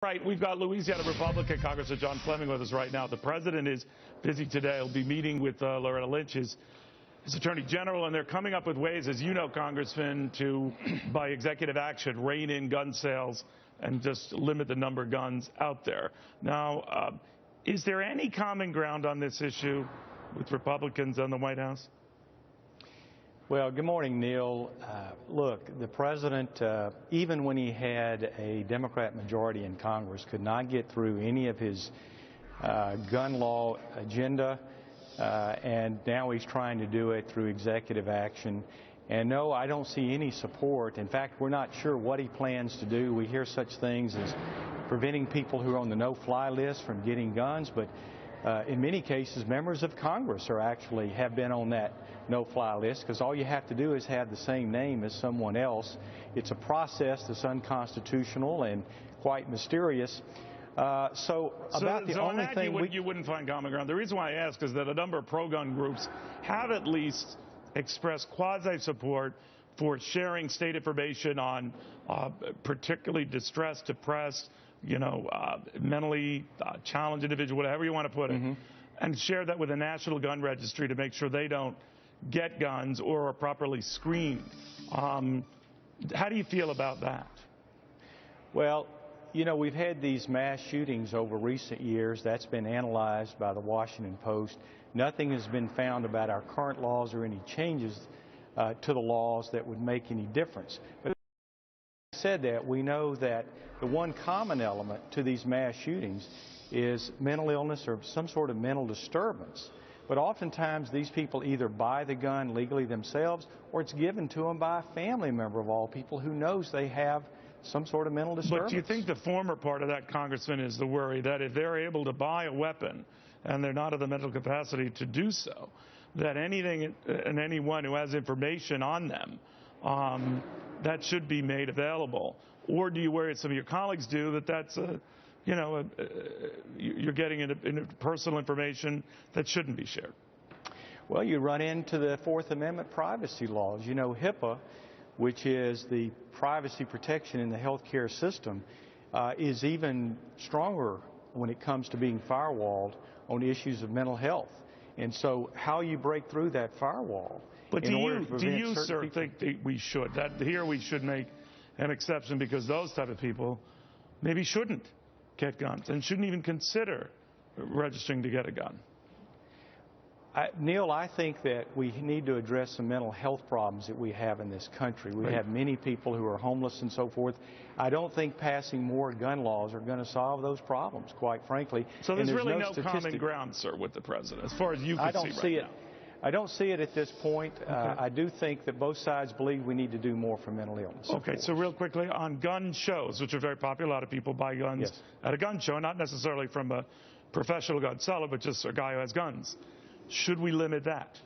Right, we've got Louisiana Republican Congressman John Fleming with us right now. The president is busy today. He'll be meeting with Loretta Lynch, his attorney general, and they're coming up with ways, as you know, Congressman, to, by executive action, rein in gun sales and just limit the number of guns out there. Now, is there any common ground on this issue with Republicans on the White House? Well, good morning, Neil. Look, the president, even when he had a Democrat majority in Congress, could not get through any of his gun law agenda, and now he's trying to do it through executive action. And no, I don't see any support. In fact, we're not sure what he plans to do. We hear such things as preventing people who are on the no-fly list from getting guns, but in many cases, members of Congress have been on that no-fly list, because all you have to do is have the same name as someone else. It's a process that's unconstitutional and quite mysterious. So the only thing you wouldn't find common ground. The reason why I ask is that a number of pro-gun groups have at least expressed quasi-support for sharing state information on particularly distressed, depressed, mentally challenged individual, whatever you want to put it, and share that with a national gun registry to make sure they don't get guns or are properly screened. How do you feel about that? Well, we've had these mass shootings over recent years. That's been analyzed by the Washington Post. Nothing has been found about our current laws or any changes to the laws that would make any difference. But said that, we know that the one common element to these mass shootings is mental illness or some sort of mental disturbance. But oftentimes these people either buy the gun legally themselves, or it's given to them by a family member of all people who knows they have some sort of mental disturbance. But do you think the former part of that, Congressman, is the worry that if they're able to buy a weapon and they're not of the mental capacity to do so, that anything and anyone who has information on them, that should be made available? Or do you worry, as some of your colleagues do, that's you're getting into personal information that shouldn't be shared? Well, you run into the Fourth Amendment privacy laws. HIPAA, which is the privacy protection in the healthcare system, is even stronger when it comes to being firewalled on issues of mental health. And so how you break through that firewall. But do you, sir, think that we should? That here we should make an exception because those type of people maybe shouldn't get guns and shouldn't even consider registering to get a gun? Neil, I think that we need to address some mental health problems that we have in this country. We have many people who are homeless and so forth. I don't think passing more gun laws are going to solve those problems, quite frankly. So there's really no common ground, sir, with the president, as far as you can see right now? I don't see it at this point. I do think that both sides believe we need to do more for mental illness. Okay, so real quickly, on gun shows, which are very popular, a lot of people buy guns at a gun show, not necessarily from a professional gun seller, but just a guy who has guns. Should we limit that?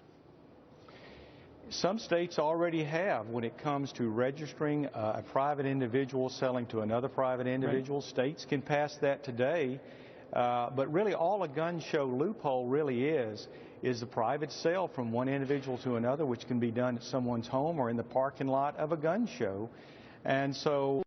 Some states already have when it comes to registering a private individual selling to another private individual. Right. States can pass that today. But really all a gun show loophole really is a private sale from one individual to another, which can be done at someone's home or in the parking lot of a gun show. And so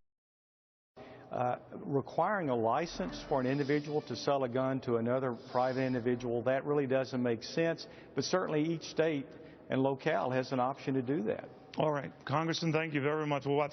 requiring a license for an individual to sell a gun to another private individual, that really doesn't make sense. But certainly each state and locale has an option to do that. All right. Congressman, thank you very much. We'll watch